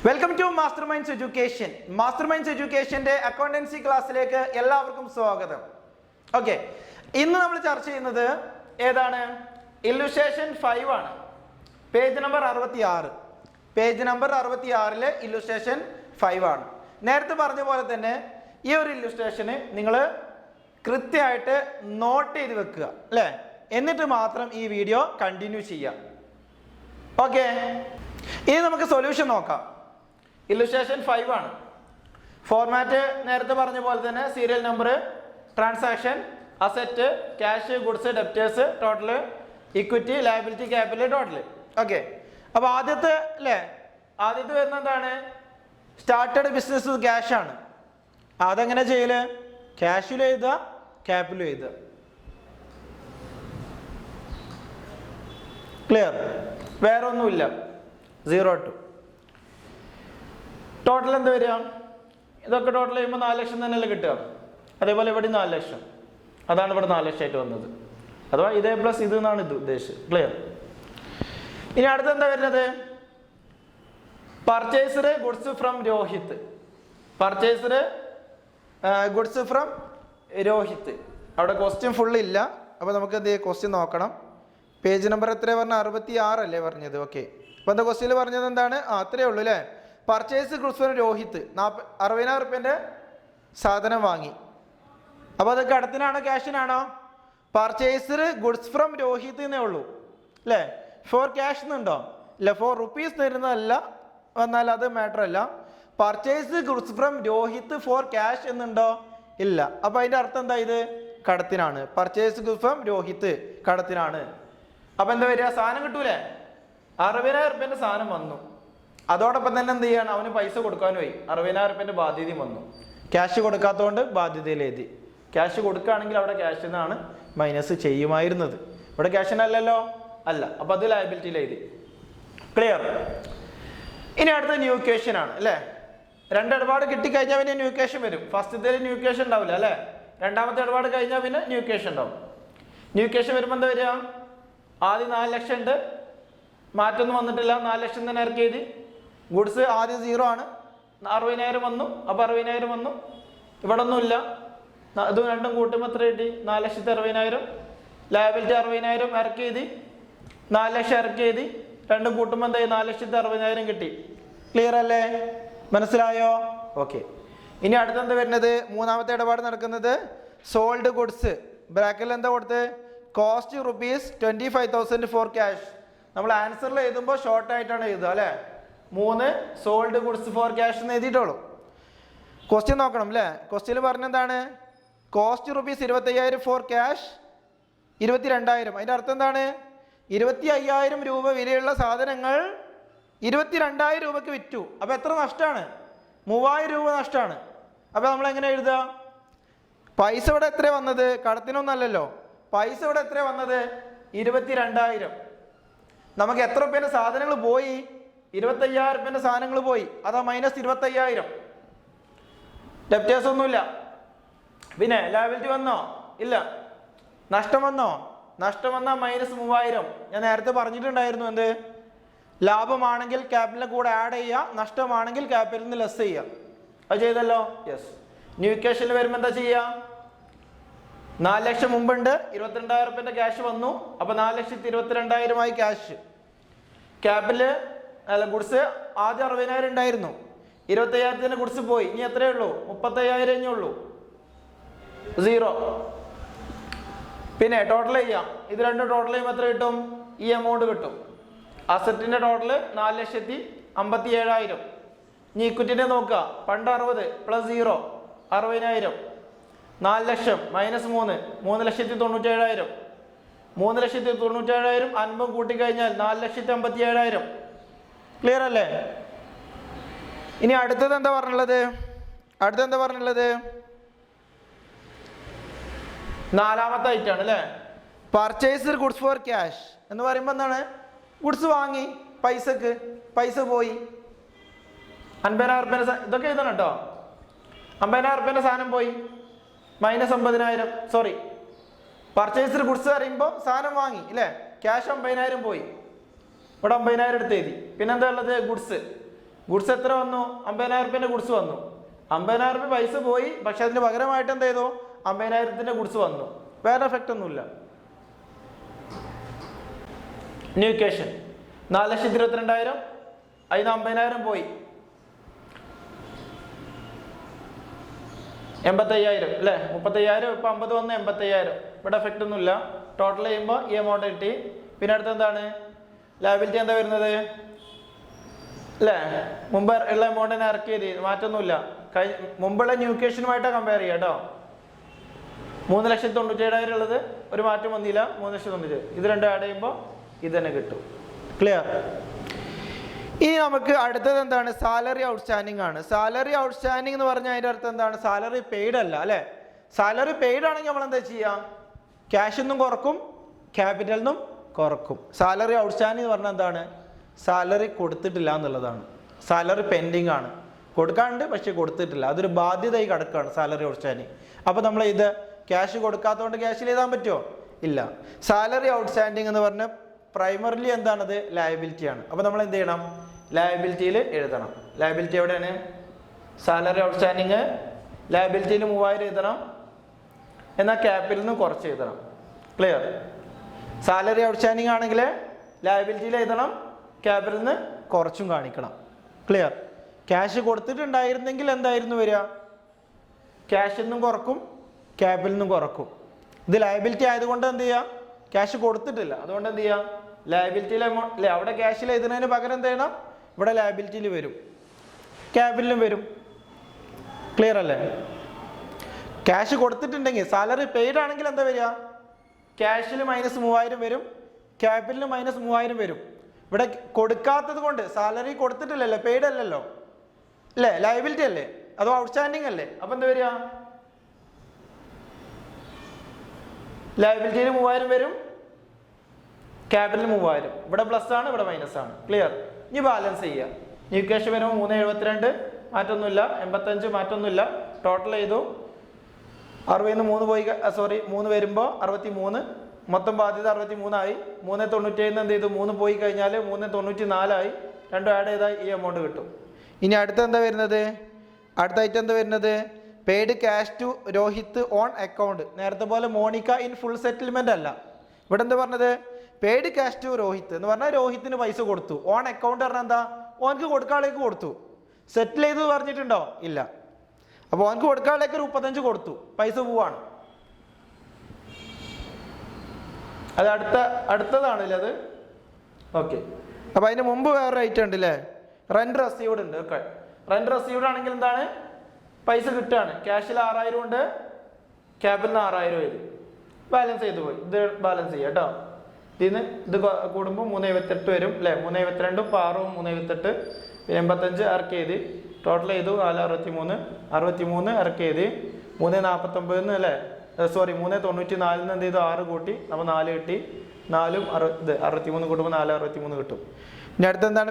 Welcome to master minds education. Master minds എഡ്യൂക്കേഷന്റെ accountancy ക്ലാസ്സിലേക്ക് എല്ലാവർക്കും സ്വാഗതം. ഓക്കെ, ഇന്ന് നമ്മൾ ചർച്ച ചെയ്യുന്നത് ഏതാണ്? ഇല്ലുസ്ട്രേഷൻ 5 ആണ്. Page number 66. Page number 66 illustration 5 ആണ്. നേരത്തെ പറഞ്ഞ പോലെ തന്നെ ഈ ഒരു ഇല്ലുസ്ട്രേഷന് നിങ്ങൾ കൃത്യമായിട്ട് നോട്ട് ചെയ്ത് വെക്കുക അല്ലേ, എന്നിട്ട് മാത്രം ഈ വീഡിയോ കണ്ടിന്യൂ ചെയ്യാം. ഓക്കെ, ഇനി നമുക്ക് സൊല്യൂഷൻ നോക്കാം. ഇല്ലുസ്ട്രേഷൻ 5 ആണ്. ഫോർമാറ്റ് നേരത്തെ പറഞ്ഞ പോലെ തന്നെ serial number, transaction, asset, cash, goods, debtors, total, equity, liability, capital, total. Okay, അപ്പോൾ ആദ്യത്തെ വരുന്ന എന്താണ്? സ്റ്റാർട്ടഡ് ബിസിനസ് ക്യാഷ് ആണ്. അതെങ്ങനെ ചെയ്യല്? ക്യാഷിൽ എഴുതുക, ക്യാപിറ്റൽ എഴുതുക. ക്ലിയർ? വേറെ ഒന്നുമില്ല. 0 to ടോട്ടൽ എന്ത് വരിക? ഇതൊക്കെ ടോട്ടൽ ചെയ്യുമ്പോൾ 4 ലക്ഷം തന്നെയല്ലേ കിട്ടുക. അതേപോലെ ഇവിടെ 4 ലക്ഷം. അതാണ് ഇവിടെ 4 ലക്ഷമായിട്ട് വന്നത്. അഥവാ ഇതേ പ്ലസ് ഇത് എന്നാണ് ഇത് ഉദ്ദേശിച്ചത്. ക്ലിയർ? ഇനി അടുത്ത് എന്താ വരുന്നത്? Purchaser goods from Rohit. Purchaser goods from Rohit. അവിടെ ക്വസ്റ്റ്യൻ ഫുള്ള് ഇല്ല. അപ്പോൾ നമുക്ക് എന്ത് ക്വസ്റ്റ്യൻ നോക്കണം. പേജ് നമ്പർ എത്ര പറഞ്ഞാൽ 66 അല്ലേ പറഞ്ഞത്? ഓക്കെ, അപ്പോൾ എന്താ ക്വസ്റ്റ്യനിൽ പറഞ്ഞത് എന്താണ്? അത്രയേ ഉള്ളൂ അല്ലേ. പർച്ചേസ് ഗുഡ്സ് ഫ്രം രോഹിത് 60,000 റുപ്യൻ്റെ സാധനം വാങ്ങി. അപ്പോൾ അത് കടത്തിനാണോ ക്യാഷിനാണോ? പർച്ചേസർ ഗുഡ്സ് ഫ്രം രോഹിത് എന്നേ ഉള്ളൂ അല്ലേ. ഫോർ ക്യാഷ് എന്നുണ്ടോ? ഇല്ല. 4 rupees തരുന്നതല്ല, വന്നാൽ അത് മാറ്റർ അല്ല. Purchase goods from Rohit for cash എന്നുണ്ടോ? ഇല്ല. അപ്പോൾ അതിൻ്റെ അർത്ഥം എന്താ? ഇത് കടത്തിനാണ്. പർച്ചേസ് ഗുഡ്സ് ഫ്രം രോഹിത് കടത്തിനാണ്. അപ്പോൾ എന്താ വരിക? സാധനം കിട്ടൂലേ? 60,000 റുപ്യൻ്റെ സാധനം വന്നു. അതോടൊപ്പം തന്നെ എന്ത് ചെയ്യാണ്? അവന് പൈസ കൊടുക്കാനും പോയി. 60,000 റുപ്യൻ്റെ ബാധ്യതയും വന്നു. ക്യാഷ് കൊടുക്കാത്തതുകൊണ്ട് ബാധ്യതയിൽ എഴുതി. ക്യാഷ് കൊടുക്കുകയാണെങ്കിൽ അവിടെ ക്യാഷിൽ നിന്നാണ് മൈനസ് ചെയ്യുമായിരുന്നത്. ഇവിടെ ക്യാഷിനല്ലല്ലോ, അല്ല. അപ്പോൾ അത് ലയബിലിറ്റിയിൽ എഴുതി. ക്ലിയർ? ഇനി അടുത്ത ന്യൂ ഇക്വേഷൻ ആണ് അല്ലേ. 2 ഇടപാട് കിട്ടിക്കഴിഞ്ഞാൽ പിന്നെ ന്യൂ ഇക്വേഷൻ വരും. ഫസ്റ്റത്തെ ന്യൂ ഇക്വേഷൻ ഉണ്ടാവില്ല അല്ലേ. രണ്ടാമത്തെ ഇടപാട് കഴിഞ്ഞാൽ പിന്നെ ന്യൂ ഇക്വേഷൻ ഉണ്ടാവും. ന്യൂ ഇക്വേഷൻ വരുമ്പോൾ എന്താ വരിക? ആദ്യം 4 ലക്ഷം ഉണ്ട്, മാറ്റൊന്നും വന്നിട്ടില്ല. 4 ലക്ഷം തന്നെ ഇറക്കി എഴുതി. ഗുഡ്സ് ആദ്യം 0 ആണ്. 60,000 വന്നു. അപ്പോൾ 60,000 വന്നു. ഇവിടെ ഒന്നുമില്ല. ഇത് രണ്ടും കൂട്ടുമ്പോൾ എത്ര കിട്ടി? 4,60,000. ലയബിലിറ്റി 60,000 ഇറക്കി എഴുതി. 4 ലക്ഷം ഇറക്കി എഴുതി. രണ്ടും കൂട്ടുമ്പോൾ എന്തായി? 4,60,000 കിട്ടി. ക്ലിയർ അല്ലേ? മനസ്സിലായോ? ഓക്കെ, ഇനി അടുത്തെന്താ വരുന്നത്? മൂന്നാമത്തെ ഇടപാട് നടക്കുന്നത് സോൾഡ് ഗുഡ്സ്. ബ്രാക്കറ്റിൽ എന്താ കൊടുത്ത്? Cost ₹25,000 for cash. നമ്മൾ ആൻസറിൽ എഴുതുമ്പോൾ ഷോർട്ട് ആയിട്ടാണ് എഴുതുക അല്ലേ. 3 സോൾഡ് ഗുഡ്സ് ഫോർ ക്യാഷ് എന്ന് എഴുതിയിട്ടുള്ളൂ. ക്വസ്റ്റ്യൻ നോക്കണം അല്ലേ. ക്വസ്റ്റ്യൻ പറഞ്ഞെന്താണ്? Cost ₹25,000 for cash 22,000. അതിൻ്റെ അർത്ഥം എന്താണ്? 25,000 രൂപ വിലയുള്ള സാധനങ്ങൾ 22,000 രൂപയ്ക്ക് വിറ്റു. അപ്പോൾ എത്ര നഷ്ടമാണ്? 3,000 രൂപ നഷ്ടമാണ്. അപ്പോൾ നമ്മൾ എങ്ങനെ എഴുതുക? പൈസ ഇവിടെ എത്ര വന്നത്? കടത്തിനൊന്നല്ലല്ലോ. പൈസ ഇവിടെ എത്ര വന്നത്? 22,000. നമുക്ക് എത്ര റുപ്യേൻ്റെ സാധനങ്ങൾ പോയി? 25,000 റുപ്യേൻ്റെ സാധനങ്ങൾ പോയി. അതാ മൈനസ് 25,000. ഡെപ്റ്റേഴ്സ് ഒന്നുമില്ല. പിന്നെ ലയബിലിറ്റി വന്നോ? ഇല്ല. നഷ്ടം വന്നോ? നഷ്ടം വന്നാൽ മൈനസ് 3,000. ഞാൻ നേരത്തെ പറഞ്ഞിട്ടുണ്ടായിരുന്നു എന്ത്? ലാഭമാണെങ്കിൽ ക്യാപിറ്റലിൻ്റെ കൂടെ ആഡ് ചെയ്യുക, നഷ്ടമാണെങ്കിൽ ക്യാപിറ്റലിൽ നിന്ന് ലെസ് ചെയ്യുക. അത് ചെയ്തല്ലോ. യെസ്. ന്യൂ ഇക്വേഷനിൽ വരുമ്പോൾ എന്താ ചെയ്യുക? 4 ലക്ഷം മുമ്പുണ്ട്. 22,000 റുപ്യൻ്റെ ക്യാഷ് വന്നു. അപ്പോൾ 4,22,000 ക്യാഷ്. ക്യാപിറ്റൽ അല്ല, ഗുഡ്സ് ആദ്യം 60,000 ഉണ്ടായിരുന്നു. 25,000 ഗുഡ്സ് പോയി. ഇനി എത്രയേ ഉള്ളൂ? 35,000 ഇനി ഉള്ളൂ. 0. പിന്നെ ടോട്ടൽ ചെയ്യാം. ഇത് രണ്ടും ടോട്ടൽ ചെയ്യുമ്പോൾ എത്ര കിട്ടും? ഈ എമൗണ്ട് കിട്ടും. അസറ്റിൻ്റെ ടോട്ടൽ 4,57,000. ഇനി ഇക്വിറ്റിൻ്റെ നോക്കുക. പണ്ട് 60 പ്ലസ് 0 60,000. 4 ലക്ഷം മൈനസ് 3 3,97,000. 3,97,000 50 കൂട്ടിക്കഴിഞ്ഞാൽ 4,57,000. ക്ലിയർ അല്ലേ? ഇനി അടുത്തത് എന്താ പറഞ്ഞുള്ളത്? നാലാമത്തെ ഐറ്റാണ് അല്ലേ. പർച്ചേസ് ഗുഡ്സ് ഫോർ ക്യാഷ് എന്ന് പറയുമ്പോൾ എന്താണ്? ഗുഡ്സ് വാങ്ങി, പൈസ പോയി. 50,000 റുപ്യേൻ്റെ ഇതൊക്കെ എഴുതണം കേട്ടോ. 50,000 റുപ്യേൻ്റെ സാധനം പോയി. മൈനസ് 50,000. സോറി, പർച്ചേസ് ഗുഡ്സ് പറയുമ്പോൾ സാധനം വാങ്ങി അല്ലേ. ക്യാഷ് 50,000 പോയി. ഇവിടെ 50,000 എടുത്ത് എഴുതി. പിന്നെന്താ ഉള്ളത്? ഗുഡ്സ് ഗുഡ്സ് എത്ര വന്നു? 50,000 റുപ്യൻ്റെ ഗുഡ്സ് വന്നു. 50,000 റുപ്യ പൈസ പോയി, പക്ഷെ അതിന് പകരമായിട്ട് എന്ത് ചെയ്തു? 50,000ത്തിൻ്റെ ഗുഡ്സ് വന്നു. വേറെ എഫക്റ്റ് ഒന്നുമില്ല. ന്യൂ ഇക്വേഷൻ 4,22,000, അതിന് 50,000 പോയി, 85,000 അല്ലേ? 35,000 ഇപ്പം 50 വന്ന് 85,000. ഇവിടെ എഫക്റ്റ് ഒന്നുമില്ല. ടോട്ടൽ ചെയ്യുമ്പോൾ ഈ എമൗണ്ട് കിട്ടി. പിന്നെ അടുത്ത് എന്താണ്? ലയബിലിറ്റി എന്താ വരുന്നത് അല്ലേ? മുമ്പ് ഉള്ള എമൗണ്ടിനെ ഇറക്കി ചെയ്ത് മാറ്റൊന്നുമില്ല. മുമ്പുള്ള ന്യൂ ഇക്വേഷനുമായിട്ടാണ് കമ്പയർ ചെയ്യുക കേട്ടോ. 3,97,000 ഉള്ളത് ഒരു മാറ്റം വന്നില്ല. 3,97,000 ഇത് രണ്ടും ആഡ് ചെയ്യുമ്പോൾ ഇത് തന്നെ കിട്ടും. ക്ലിയർ? ഇനി നമുക്ക് അടുത്തത് എന്താണ്? സാലറി ഔട്ട്സ്റ്റാൻഡിംഗ് ആണ്. സാലറി ഔട്ട്സ്റ്റാൻഡിംഗ് എന്ന് പറഞ്ഞാൽ അതിൻ്റെ അർത്ഥം എന്താണ്? സാലറി പെയ്ഡ് അല്ല അല്ലേ? സാലറി പെയ്ഡ് ആണെങ്കിൽ നമ്മൾ എന്താ ചെയ്യുക? ക്യാഷിൽ നിന്നും കുറക്കും, ക്യാപിറ്റലിൽ നിന്നും കുറക്കും. സാലറി ഔട്ട്സ്റ്റാൻഡിംഗ് എന്ന് പറഞ്ഞാൽ എന്താണ്? സാലറി കൊടുത്തിട്ടില്ല എന്നുള്ളതാണ്. സാലറി പെൻഡിങ് ആണ്, കൊടുക്കാനുണ്ട് പക്ഷെ കൊടുത്തിട്ടില്ല, അതൊരു ബാധ്യതയായി കിടക്കുകയാണ് സാലറി ഔട്ട്സ്റ്റാൻഡിംഗ്. അപ്പോൾ നമ്മൾ ഇത് ക്യാഷ് കൊടുക്കാത്തതുകൊണ്ട് ക്യാഷിൽ എഴുതാൻ പറ്റുമോ? ഇല്ല. സാലറി ഔട്ട്സ്റ്റാൻഡിംഗ് എന്ന് പറഞ്ഞാൽ പ്രൈമറിലി എന്താണത്? ലയബിലിറ്റിയാണ്. അപ്പോൾ നമ്മൾ എന്ത് ചെയ്യണം? ലയബിലിറ്റിയിൽ എഴുതണം. ലയബിലിറ്റി എവിടെയാണ്? സാലറി ഔട്ട്സ്റ്റാൻഡിങ് ലയബിലിറ്റിയിൽ 3,000 എഴുതണം, എന്നാൽ ക്യാപിറ്റലിൽ നിന്ന് കുറച്ച് എഴുതണം. ക്ലിയർ? സാലറി ഔട്ട്സ്റ്റാൻഡിങ് ആണെങ്കിൽ ലയബിലിറ്റിയിൽ എഴുതണം, ക്യാപിറ്റലിൽ നിന്ന് കുറച്ചും കാണിക്കണം. ക്ലിയർ? ക്യാഷ് കൊടുത്തിട്ടുണ്ടായിരുന്നെങ്കിൽ എന്തായിരുന്നു വരിക? ക്യാഷിൽ നിന്നും കുറക്കും, ക്യാപിറ്റലിൽ നിന്നും കുറക്കും. ഇത് ലയബിലിറ്റി ആയതുകൊണ്ട് എന്ത് ചെയ്യുക? ക്യാഷ് കൊടുത്തിട്ടില്ല, അതുകൊണ്ട് എന്ത് ചെയ്യുക? ലയബിലിറ്റിയിൽ അല്ലേ? അവിടെ ക്യാഷിൽ എഴുതുന്നതിന് പകരം എന്ത് ചെയ്യണം? ഇവിടെ ലയബിലിറ്റിയിൽ വരും, ക്യാപിറ്റലിലും വരും. ക്ലിയർ അല്ലേ? ക്യാഷ് കൊടുത്തിട്ടുണ്ടെങ്കിൽ സാലറി പെയ്ഡ് ആണെങ്കിൽ എന്താ വരിക? ക്യാഷിൽ -3,000 വരും, ക്യാപിറ്റലിൽ -3,000 വരും. ഇവിടെ കൊടുക്കാത്തത് കൊണ്ട് സാലറി കൊടുത്തിട്ടില്ലല്ലോ, പെയ്ഡ് അല്ലല്ലോ അല്ലേ? ലയബിലിറ്റി അല്ലേ? അതോ ഔട്ട്സ്റ്റാൻഡിങ് അല്ലേ? അപ്പം എന്താ വരിക? ലയബിലിറ്റിയിൽ 3,000 വരും, ക്യാപിറ്റലിൽ 3,000. ഇവിടെ പ്ലസ് ആണ്, ഇവിടെ മൈനസ് ആണ്. ക്ലിയർ? ഇനി ബാലൻസ് ചെയ്യുക. ന്യൂ ക്യാഷ് വരുമ്പോൾ 3,72 മാറ്റൊന്നുമില്ല, 85 മാറ്റൊന്നുമില്ല. ടോട്ടൽ ചെയ്തു, 60 3 പോയി, 3 വരുമ്പോൾ 63, മൊത്തം ബാധ്യത 63 ആയി. 397 എന്ത് ചെയ്തു? 3 പോയി കഴിഞ്ഞാൽ 394 ആയി. രണ്ടും ആഡ് ചെയ്താൽ ഈ എമൗണ്ട് കിട്ടും. ഇനി അടുത്ത എന്താ വരുന്നത്? അടുത്ത ഐറ്റം എന്താ വരുന്നത്? Paid cash to Rohit on account. നേരത്തെ പോലെ മോണിക്ക ഇൻ ഫുൾ സെറ്റിൽമെന്റ് അല്ല. ഇവിടെ എന്താ പറഞ്ഞത്? പെയ്ഡ് ക്യാഷ് ടു രോഹിത് എന്ന് പറഞ്ഞാൽ രോഹിത്തിന് പൈസ കൊടുത്തു. ഓൺ അക്കൗണ്ട് പറഞ്ഞാൽ എന്താ? ഓനക്ക് കൊടുക്കാളേക്ക് കൊടുത്തു. സെറ്റിൽ ചെയ്ത് പറഞ്ഞിട്ടുണ്ടോ? ഇല്ല. അപ്പോൾ ഓനക്ക് കൊടുക്കാളേക്ക് 35 കൊടുത്തു, പൈസ പോവാണ്. അത് അടുത്തതാണല്ലേ അത്? ഓക്കെ. അപ്പോൾ അതിന് മുമ്പ് വേറെ ഐറ്റം ഉണ്ട് അല്ലേ? റെന്റ് റെസീവ്ഡ് ഉണ്ട്. ഓക്കെ. റെന്റ് റെസീവ്ഡ് ആണെങ്കിൽ എന്താണ്? പൈസ കിട്ടുകയാണ്. ക്യാഷിൽ 6,000 ഉണ്ട്, ക്യാപിറ്റലിന് 6,000 വരും. ബാലൻസ് ചെയ്ത് പോയി. ഇത് ബാലൻസ് ചെയ്യാം കേട്ടോ. ഇതിന് ഇത് കൂടുമ്പോൾ 378 വരും അല്ലേ? 372 6 378 85 ഇറക്കി എഴുതി. ടോട്ടൽ ചെയ്തു 463 63 ഇറക്കി എഴുതി. 349 അല്ലേ? 394 എന്ത് ചെയ്തു? 6 കൂട്ടി, അപ്പോൾ 4 കിട്ടി. 4 63 കൂട്ടുമ്പോൾ 463 കിട്ടും. ഇനി അടുത്ത് എന്താണ്?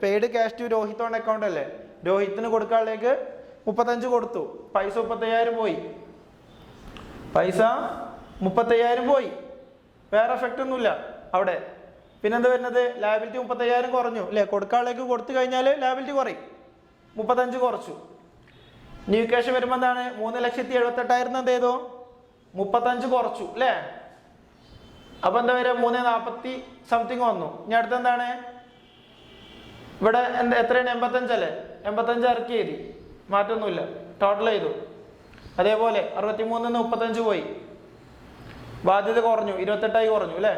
Paid cash to Rohit on account അല്ലേ? രോഹിത്തിന് കൊടുക്കാനുള്ളേക്ക് 35 കൊടുത്തു, പൈസ 35,000 പോയി. പൈസ 35,000 പോയി, വേറെ എഫക്റ്റ് ഒന്നുമില്ല അവിടെ. പിന്നെന്താ വരുന്നത്? ലയബിലിറ്റി 35,000 കുറഞ്ഞു അല്ലേ? കൊടുക്കാനുള്ളേക്ക് കൊടുത്തു കഴിഞ്ഞാൽ ലയബിലിറ്റി കുറയും, 35 കുറച്ചു. ന്യൂ ക്യാഷ് വരുമ്പോൾ എന്താണ്? 3,78,000 എന്ത് ചെയ്തു? 35 കുറച്ചു അല്ലേ? അപ്പം എന്താ വരിക? 340 സംതിങ് വന്നു. ഇനി അടുത്തെന്താണ്? ഇവിടെ എത്രയാണ്? 85 അല്ലേ? 85 ഇറക്കി എഴുതി, മാറ്റമൊന്നുമില്ല. ടോട്ടൽ ചെയ്തു. അതേപോലെ 63 35 പോയി, ബാധ്യത കുറഞ്ഞു, 28 കുറഞ്ഞു അല്ലേ?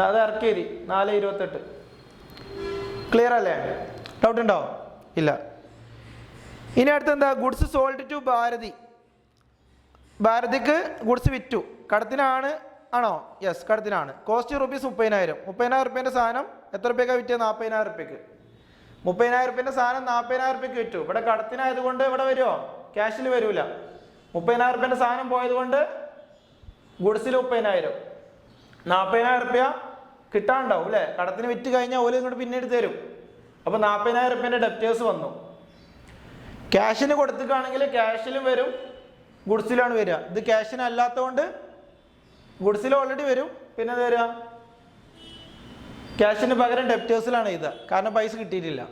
അത് ഇറക്കി എഴുതി, 428. ക്ലിയർ അല്ലേ? ഡൗട്ട് ഉണ്ടോ? ഇല്ല. ഇനി അടുത്തെന്താ? Goods sold to Bharati. ഭാരതിക്ക് ഗുഡ്സ് വിറ്റു. കടത്തിനാണ് ആണോ? യെസ്, കടത്തിനാണ്. Cost rupees 30,000. 30,000 റുപ്യേൻ്റെ സാധനം എത്ര റുപ്യക്കാണ് വിറ്റത്? 40,000 റുപ്യക്ക്. 30,000 റുപ്യേൻ്റെ സാധനം 40,000 റുപ്യക്ക് വിറ്റു. ഇവിടെ കടത്തിനായതുകൊണ്ട് ഇവിടെ വരുമോ? ക്യാഷിൽ വരൂല. 30,000 റുപ്യേൻ്റെ സാധനം പോയതുകൊണ്ട് ഗുഡ്സിൽ 30,000. 40,000 റുപ്യ കിട്ടാണ്ടാവും അല്ലേ? കടത്തിന് വിറ്റ് കഴിഞ്ഞാൽ ഓല് ഇങ്ങോട്ട് പിന്നീട് തരും. അപ്പോൾ 40,000 റുപ്യേൻ്റെ ഡെപ്റ്റേഴ്സ് വന്നു. ക്യാഷിന് കൊടുത്തിട്ടാണെങ്കിൽ ക്യാഷിലും വരും, ഗുഡ്സിലാണ് വരിക. ഇത് ക്യാഷിന് അല്ലാത്തതുകൊണ്ട് ഗുഡ്സിൽ ഓൾറെഡി വരും. പിന്നെ എന്താ വരിക? ക്യാഷിന് പകരം ഡെപ്റ്റേഴ്സിലാണ് ഇത്, കാരണം പൈസ കിട്ടിയിട്ടില്ല.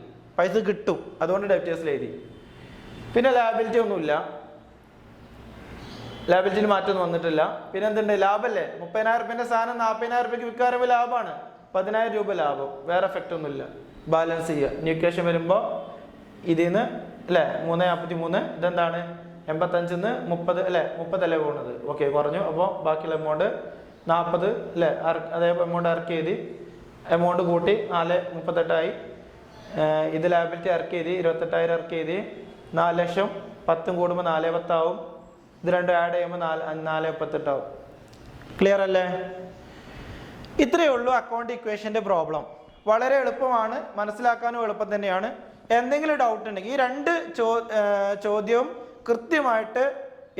പൈസ കിട്ടും, അതുകൊണ്ട് ഡെപ്റ്റേഴ്സിൽ എഴുതി. പിന്നെ ലാബിലിറ്റി ഒന്നുമില്ല, ലാബിലിറ്റിയിൽ മാറ്റമൊന്നും വന്നിട്ടില്ല. പിന്നെ എന്തുണ്ട്, ലാഭമല്ലേ, 30,000 റുപ്യൻ്റെ സാധനം 40,000 റുപ്യക്ക് വിൽക്കാറുമ്പോൾ ലാഭമാണ്, 10,000 രൂപ ലാഭം, വേറെ എഫക്റ്റ് ഒന്നുമില്ല. ബാലൻസ് ചെയ്യുക, ന്യൂക്കേഷൻ വരുമ്പോൾ ഇതിൽ നിന്ന് അല്ലേ 343, ഇതെന്താണ് 85 30 അല്ലേ 30 അല്ലേ പോകുന്നത്, ഓക്കെ കുറഞ്ഞു. അപ്പോൾ ബാക്കിയുള്ള എമൗണ്ട് 40 അല്ലേ, അതേ എമൗണ്ട് ഇറക്കി എഴുതി, എമൗണ്ട് കൂട്ടി 438 ഇത് ലാബിലിറ്റി ഇറക്കി എഴുതി, 28,000 ഇറക്കി എഴുതി, 4 ലക്ഷം 10 കൂടുമ്പോൾ 410 ആവും, ഇത് രണ്ടും ആഡ് ചെയ്യുമ്പോൾ 438 ആവും. ക്ലിയർ അല്ലേ? ഇത്രയേ ഉള്ളൂ അക്കൗണ്ട് ഇക്വേഷൻ്റെ പ്രോബ്ലം. വളരെ എളുപ്പമാണ്, മനസ്സിലാക്കാനും എളുപ്പം തന്നെയാണ്. എന്തെങ്കിലും ഡൗട്ട് ഉണ്ടെങ്കിൽ ഈ 2 ചോദ്യവും കൃത്യമായിട്ട്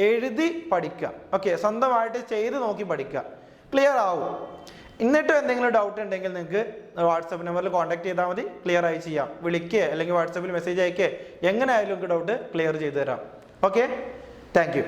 എഴുതി പഠിക്കുക, ഓക്കെ, സ്വന്തമായിട്ട് ചെയ്ത് നോക്കി പഠിക്കുക, ക്ലിയർ ആവും. എന്നിട്ടും എന്തെങ്കിലും ഡൗട്ട് ഉണ്ടെങ്കിൽ നിങ്ങൾക്ക് വാട്സപ്പ് നമ്പറിൽ കോൺടാക്ട് ചെയ്താൽ മതി, ക്ലിയർ ആയി ചെയ്യാം. വിളിക്കുക അല്ലെങ്കിൽ വാട്സപ്പിൽ മെസ്സേജ് അയക്കുക, എങ്ങനെ ആയാലും നിങ്ങൾക്ക് ഡൗട്ട് ക്ലിയർ ചെയ്തു തരാം. Okay, thank you.